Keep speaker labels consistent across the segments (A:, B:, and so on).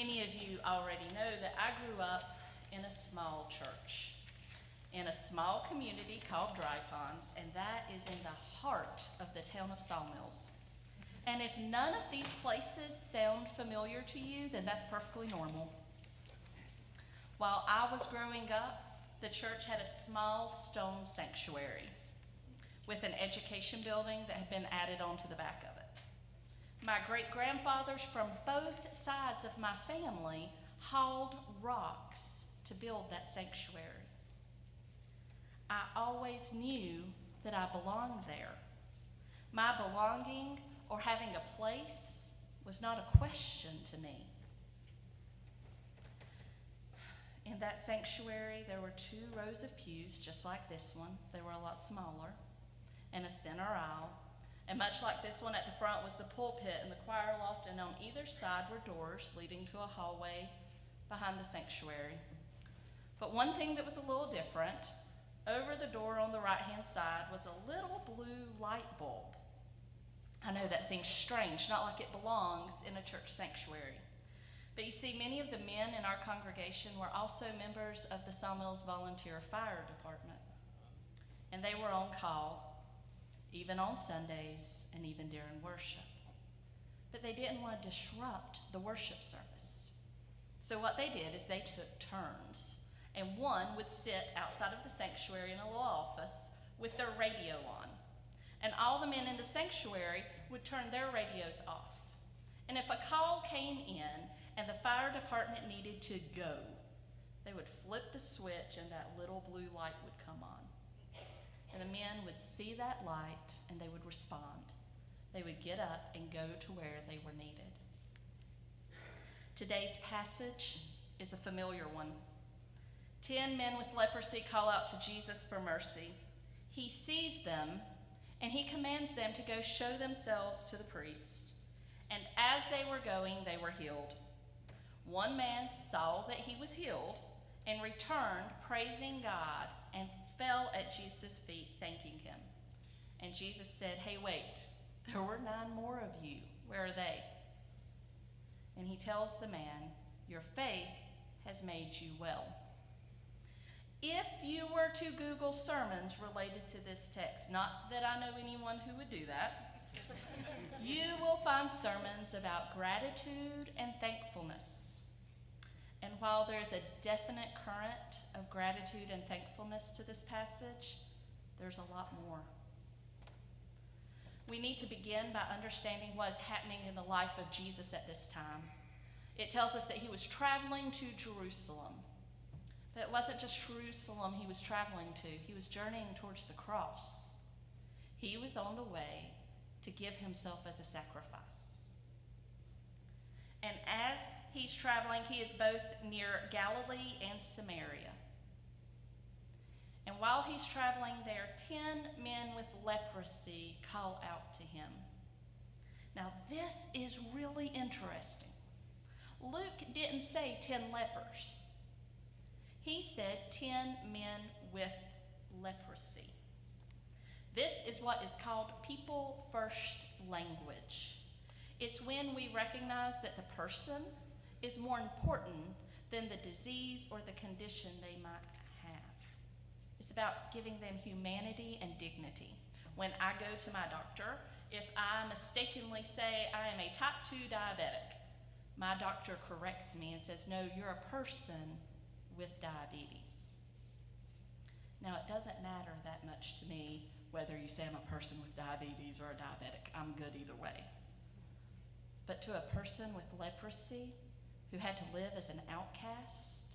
A: Many of you already know that I grew up in a small church, in a small community called Dry Ponds, and that is in the heart of the town of Sawmills. And if none of these places sound familiar to you, then that's perfectly normal. While I was growing up, the church had a small stone sanctuary with an education building that had been added onto the back of it. My great-grandfathers from both sides of my family hauled rocks to build that sanctuary. I always knew that I belonged there. My belonging or having a place was not a question to me. In that sanctuary, there were 2 rows of pews, just like this one. They were a lot smaller, and a center aisle. And much like this one, at the front was the pulpit and the choir loft, and on either side were doors leading to a hallway behind the sanctuary. But one thing that was a little different, over the door on the right-hand side was a little blue light bulb. I know that seems strange, not like it belongs in a church sanctuary. But you see, many of the men in our congregation were also members of the Sawmills Volunteer Fire Department. And they were on call, even on Sundays and even during worship. But they didn't want to disrupt the worship service. So what they did is they took turns. And one would sit outside of the sanctuary in a little office with their radio on. And all the men in the sanctuary would turn their radios off. And if a call came in and the fire department needed to go, they would flip the switch and that little blue light would come on. And the men would see that light and they would respond. They would get up and go to where they were needed. Today's passage is a familiar one. 10 men with leprosy call out to Jesus for mercy. He sees them and he commands them to go show themselves to the priest. And as they were going, they were healed. One man saw that he was healed and returned praising God and fell at Jesus' feet, thanking him. And Jesus said, "Hey, wait, there were 9 more of you. Where are they?" And he tells the man, "Your faith has made you well." If you were to Google sermons related to this text, not that I know anyone who would do that, you will find sermons about gratitude and thankfulness. And while there's a definite current of gratitude and thankfulness to this passage, there's a lot more. We need to begin by understanding what is happening in the life of Jesus at this time. It tells us that he was traveling to Jerusalem. But it wasn't just Jerusalem he was traveling to. He was journeying towards the cross. He was on the way to give himself as a sacrifice. And as he's traveling, he is both near Galilee and Samaria. And while he's traveling there, 10 men with leprosy call out to him. Now, this is really interesting. Luke didn't say 10 lepers. He said 10 men with leprosy. This is what is called people first language. It's when we recognize that the person is more important than the disease or the condition they might have. It's about giving them humanity and dignity. When I go to my doctor, if I mistakenly say I am a type 2 diabetic, my doctor corrects me and says, "No, you're a person with diabetes." Now, it doesn't matter that much to me whether you say I'm a person with diabetes or a diabetic. I'm good either way. But to a person with leprosy who had to live as an outcast,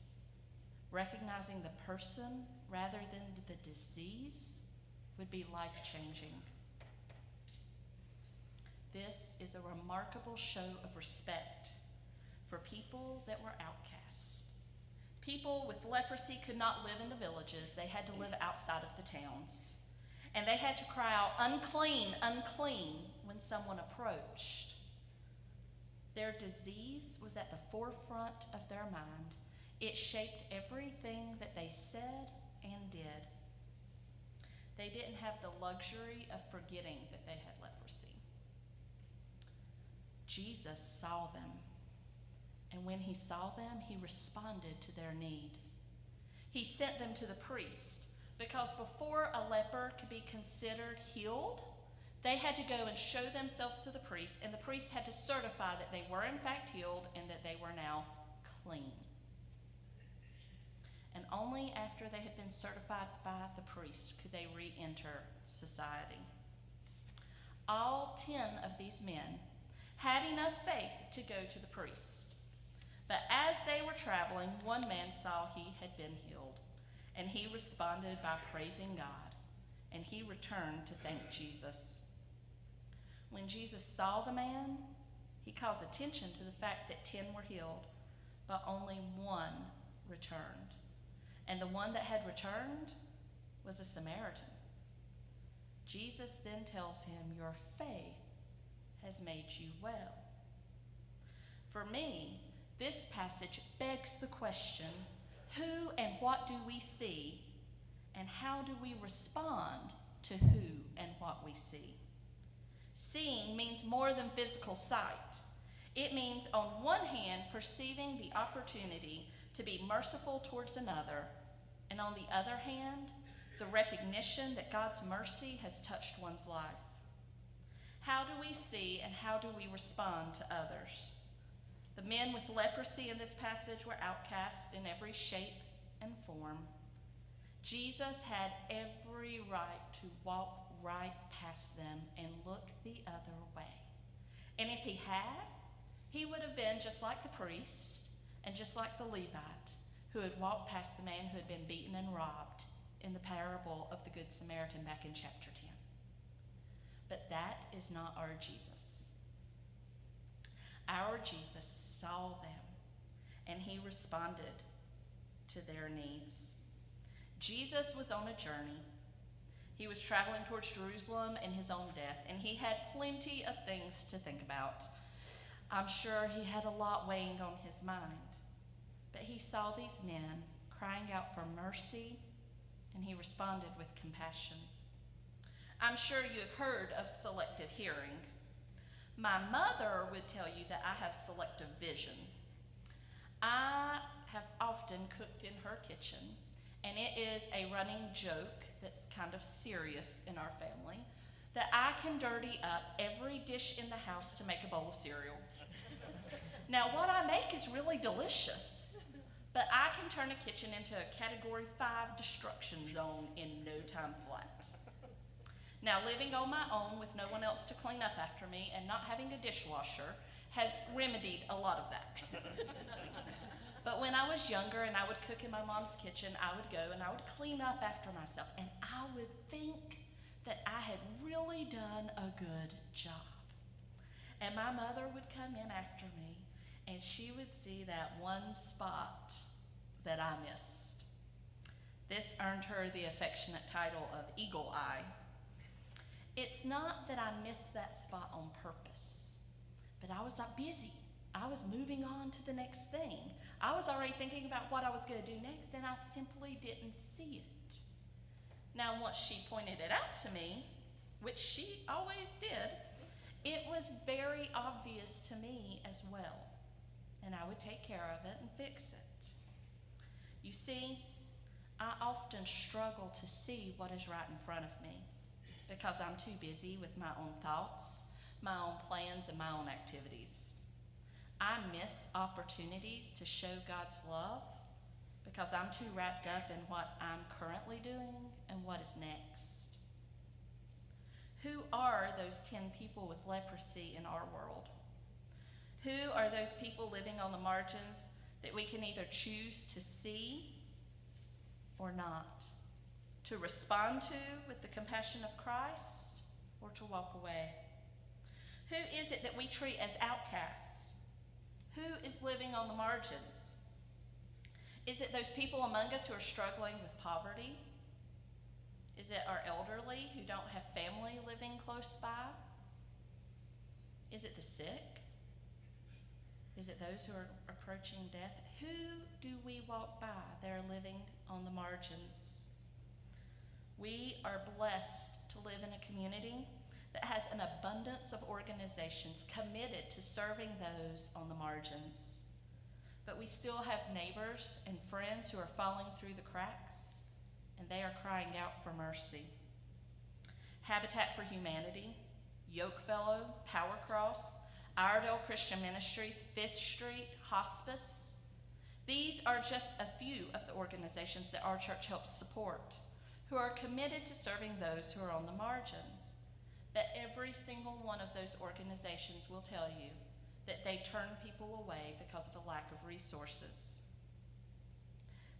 A: recognizing the person rather than the disease would be life-changing. This is a remarkable show of respect for people that were outcasts. People with leprosy could not live in the villages. They had to live outside of the towns. And they had to cry out, "Unclean, unclean," when someone approached. Their disease was at the forefront of their mind. It shaped everything that they said and did. They didn't have the luxury of forgetting that they had leprosy. Jesus saw them And when he saw them, he responded to their need. He sent them to the priest, because before a leper could be considered healed, they had to go and show themselves to the priest, and the priest had to certify that they were in fact healed and that they were now clean. And only after they had been certified by the priest could they re-enter society. All 10 of these men had enough faith to go to the priest. But as they were traveling, one man saw he had been healed, and he responded by praising God, and he returned to thank Jesus. When Jesus saw the man, he calls attention to the fact that 10 were healed, but only one returned. And the one that had returned was a Samaritan. Jesus then tells him, "Your faith has made you well." For me, this passage begs the question, who and what do we see, and how do we respond to who and what we see? Seeing means more than physical sight. It means, on one hand, perceiving the opportunity to be merciful towards another, and on the other hand, the recognition that God's mercy has touched one's life. How do we see and how do we respond to others? The men with leprosy in this passage were outcast in every shape and form. Jesus had every right to walk right past them and look the other way. And if he had, he would have been just like the priest and just like the Levite who had walked past the man who had been beaten and robbed in the parable of the Good Samaritan back in chapter 10. But that is not our Jesus. Our Jesus saw them, and he responded to their needs. Jesus was on a journey. He was traveling towards Jerusalem and his own death, and he had plenty of things to think about. I'm sure he had a lot weighing on his mind. But he saw these men crying out for mercy, and he responded with compassion. I'm sure you have heard of selective hearing. My mother would tell you that I have selective vision. I have often cooked in her kitchen, and it is a running joke that's kind of serious in our family that I can dirty up every dish in the house to make a bowl of cereal. Now, what I make is really delicious, but I can turn a kitchen into a Category 5 destruction zone in no time flat. Now, living on my own with no one else to clean up after me and not having a dishwasher has remedied a lot of that. But when I was younger and I would cook in my mom's kitchen, I would go and I would clean up after myself, and I would think that I had really done a good job. And my mother would come in after me, and she would see that one spot that I missed. This earned her the affectionate title of Eagle Eye. It's not that I missed that spot on purpose, but I was busy. I was moving on to the next thing. I was already thinking about what I was going to do next, and I simply didn't see it. Now, once she pointed it out to me, which she always did, it was very obvious to me as well, and I would take care of it and fix it. You see, I often struggle to see what is right in front of me because I'm too busy with my own thoughts, my own plans, and my own activities. I miss opportunities to show God's love because I'm too wrapped up in what I'm currently doing and what is next. Who are those 10 people with leprosy in our world? Who are those people living on the margins that we can either choose to see or not? To respond to with the compassion of Christ, or to walk away? Who is it that we treat as outcasts? Who is living on the margins? Is it those people among us who are struggling with poverty? Is it our elderly who don't have family living close by? Is it the sick? Is it those who are approaching death? Who do we walk by that are living on the margins? We are blessed to live in a community that has an abundance of organizations committed to serving those on the margins. But we still have neighbors and friends who are falling through the cracks, and they are crying out for mercy. Habitat for Humanity, Yokefellow, Power Cross, Iredell Christian Ministries, Fifth Street, Hospice. These are just a few of the organizations that our church helps support, who are committed to serving those who are on the margins. But every single one of those organizations will tell you that they turn people away because of a lack of resources.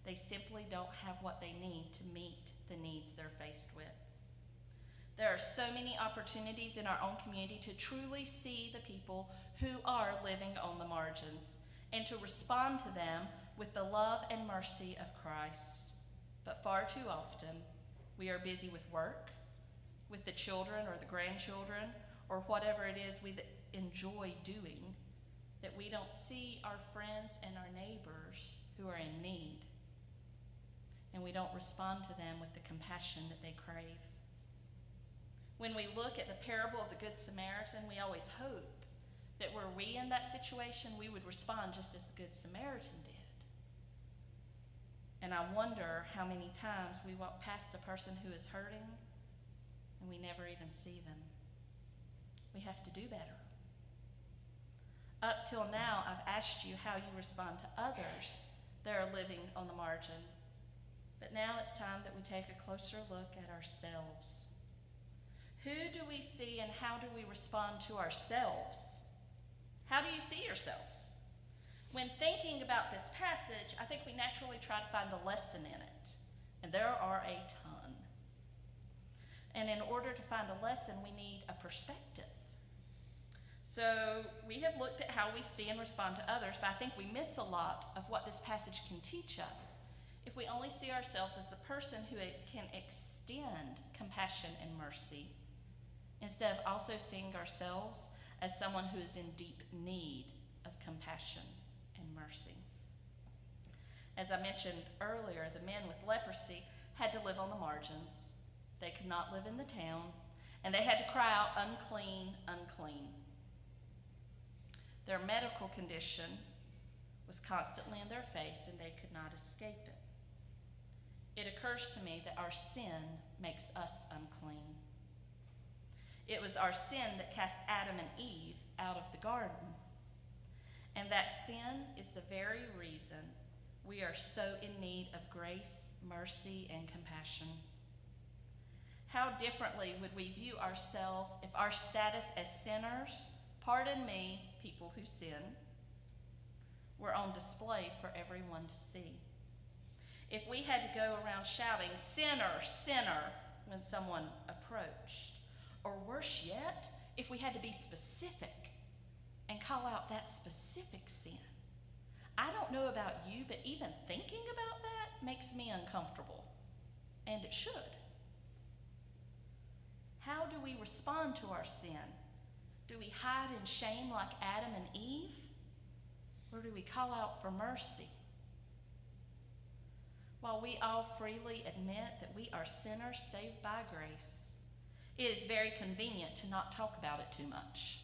A: They simply don't have what they need to meet the needs they're faced with. There are so many opportunities in our own community to truly see the people who are living on the margins and to respond to them with the love and mercy of Christ. But far too often, we are busy with work, with the children or the grandchildren, or whatever it is we enjoy doing, that we don't see our friends and our neighbors who are in need, and we don't respond to them with the compassion that they crave. When we look at the parable of the Good Samaritan, we always hope that were we in that situation, we would respond just as the Good Samaritan did. And I wonder how many times we walk past a person who is hurting and we never even see them. We have to do better. Up till now, I've asked you how you respond to others that are living on the margin. But now it's time that we take a closer look at ourselves. Who do we see and how do we respond to ourselves? How do you see yourself? When thinking about this passage, I think we naturally try to find the lesson in it. And there are a ton. And in order to find a lesson, we need a perspective. So we have looked at how we see and respond to others, but I think we miss a lot of what this passage can teach us if we only see ourselves as the person who can extend compassion and mercy, instead of also seeing ourselves as someone who is in deep need of compassion and mercy. As I mentioned earlier, the men with leprosy had to live on the margins. They could not live in the town, and they had to cry out, "Unclean, unclean." Their medical condition was constantly in their face, and they could not escape it. It occurs to me that our sin makes us unclean. It was our sin that cast Adam and Eve out of the garden. And that sin is the very reason we are so in need of grace, mercy, and compassion. How differently would we view ourselves if our status as sinners, pardon me, people who sin, were on display for everyone to see? If we had to go around shouting, "Sinner, sinner," when someone approached, or worse yet, if we had to be specific and call out that specific sin. I don't know about you, but even thinking about that makes me uncomfortable, and it should. How do we respond to our sin? Do we hide in shame like Adam and Eve? Or do we call out for mercy? While we all freely admit that we are sinners saved by grace, it is very convenient to not talk about it too much.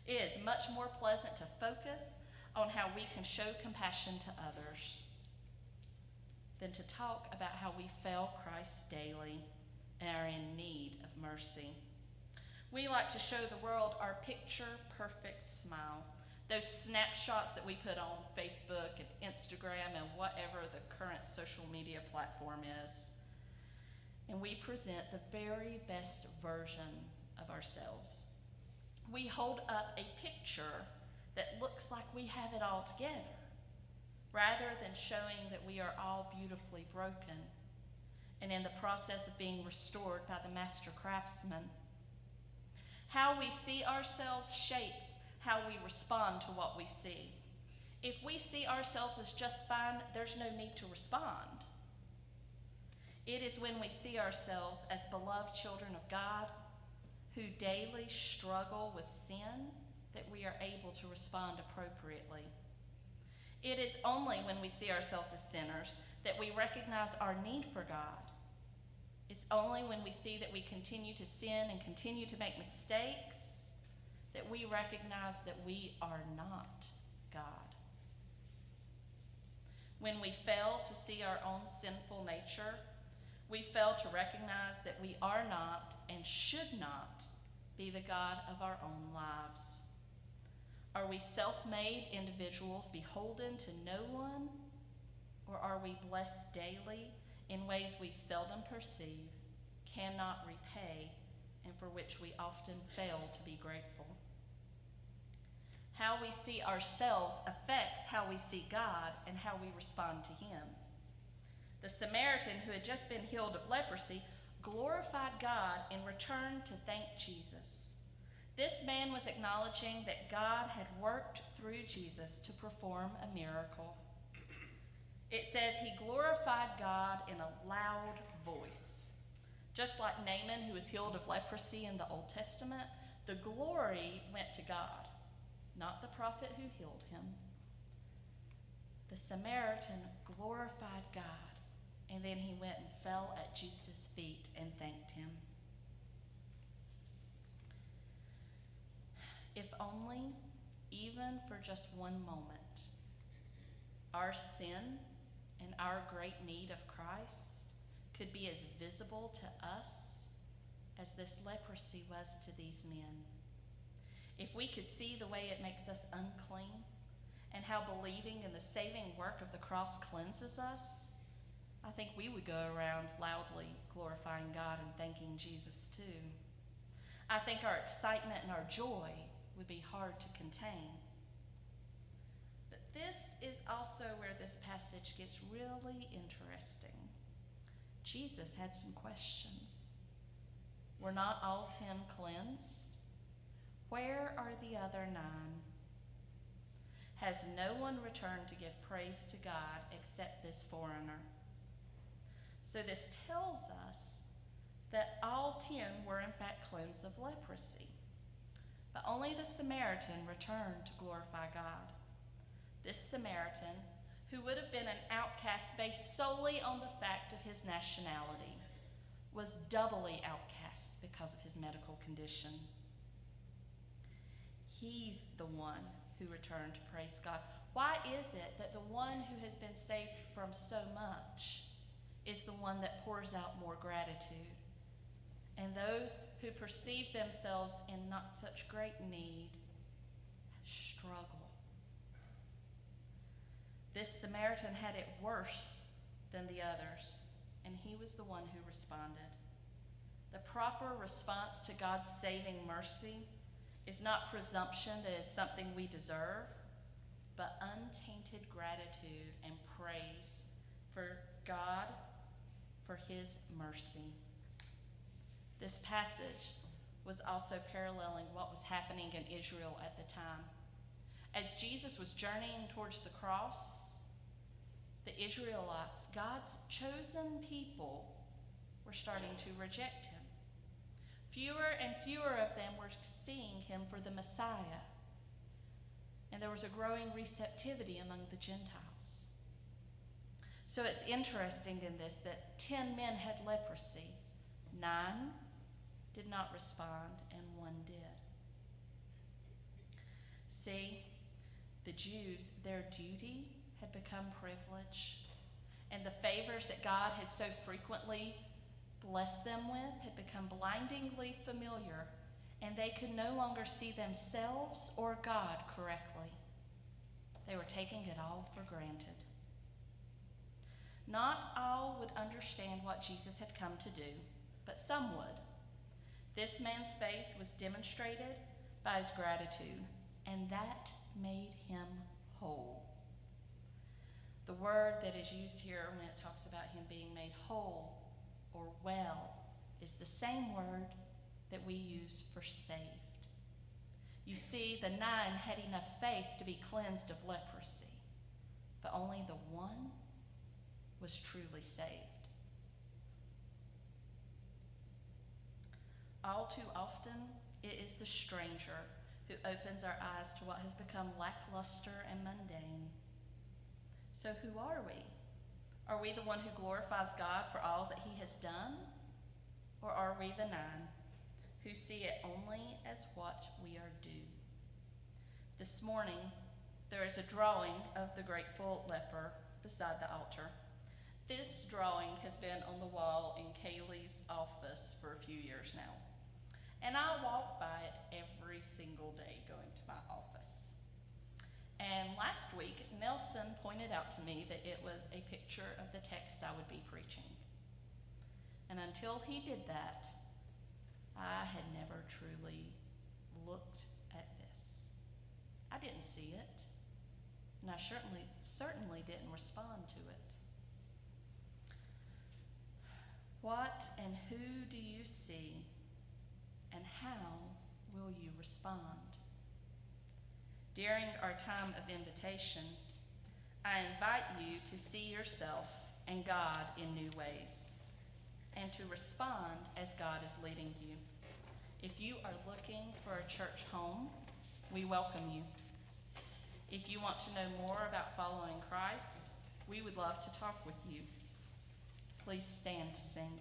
A: It is much more pleasant to focus on how we can show compassion to others than to talk about how we fail Christ daily and are in need of mercy. We like to show the world our picture-perfect smile, those snapshots that we put on Facebook and Instagram and whatever the current social media platform is. And we present the very best version of ourselves. We hold up a picture that looks like we have it all together, rather than showing that we are all beautifully broken and in the process of being restored by the master craftsman. How we see ourselves shapes how we respond to what we see. If we see ourselves as just fine, there's no need to respond. It is when we see ourselves as beloved children of God who daily struggle with sin that we are able to respond appropriately. It is only when we see ourselves as sinners that we recognize our need for God. It's only when we see that we continue to sin and continue to make mistakes that we recognize that we are not God. When we fail to see our own sinful nature, we fail to recognize that we are not and should not be the God of our own lives. Are we self-made individuals beholden to no one, or are we blessed daily in ways we seldom perceive, cannot repay, and for which we often fail to be grateful? How we see ourselves affects how we see God and how we respond to him. The Samaritan who had just been healed of leprosy glorified God and returned to thank Jesus. This man was acknowledging that God had worked through Jesus to perform a miracle. It says he glorified God in a loud voice. Just like Naaman, who was healed of leprosy in the Old Testament, the glory went to God, not the prophet who healed him. The Samaritan glorified God, and then he went and fell at Jesus' feet and thanked him. If only, even for just one moment, our sin and our great need of Christ could be as visible to us as this leprosy was to these men. If we could see the way it makes us unclean and how believing in the saving work of the cross cleanses us, I think we would go around loudly glorifying God and thanking Jesus too. I think our excitement and our joy would be hard to contain. But this is also where this passage gets really interesting. Jesus had some questions. Were not all 10 cleansed? Where are the other 9? Has no one returned to give praise to God except this foreigner? So this tells us that all 10 were in fact cleansed of leprosy. But only the Samaritan returned to glorify God. This Samaritan, who would have been an outcast based solely on the fact of his nationality, was doubly outcast because of his medical condition. He's the one who returned to praise God. Why is it that the one who has been saved from so much is the one that pours out more gratitude? And those who perceive themselves in not such great need struggle. This Samaritan had it worse than the others, and he was the one who responded. The proper response to God's saving mercy is not presumption that is something we deserve, but untainted gratitude and praise for God, for his mercy. This passage was also paralleling what was happening in Israel at the time. As Jesus was journeying towards the cross, the Israelites, God's chosen people, were starting to reject him. Fewer and fewer of them were seeing him for the Messiah, and there was a growing receptivity among the Gentiles. So it's interesting in this that 10 men had leprosy, 9 did not respond, and 1 did. See, the Jews, their duty had become privilege, and the favors that God had so frequently blessed them with had become blindingly familiar, and they could no longer see themselves or God correctly. They were taking it all for granted. Not all would understand what Jesus had come to do, but some would. This man's faith was demonstrated by his gratitude, and that made him whole. The word that is used here when it talks about him being made whole or well is the same word that we use for saved. You see, the 9 had enough faith to be cleansed of leprosy, but only the 1 was truly saved. All too often, it is the stranger who opens our eyes to what has become lackluster and mundane. So who are we? Are we the one who glorifies God for all that he has done? Or are we the 9 who see it only as what we are due? This morning, there is a drawing of the grateful leper beside the altar. This drawing has been on the wall in Kaylee's office for a few years now. And I walk by it every single day going to my office. And last week, Nelson pointed out to me that it was a picture of the text I would be preaching. And until he did that, I had never truly looked at this. I didn't see it, and I certainly didn't respond to it. What and who do you see, and how will you respond? During our time of invitation, I invite you to see yourself and God in new ways, and to respond as God is leading you. If you are looking for a church home, we welcome you. If you want to know more about following Christ, we would love to talk with you. Please stand to sing.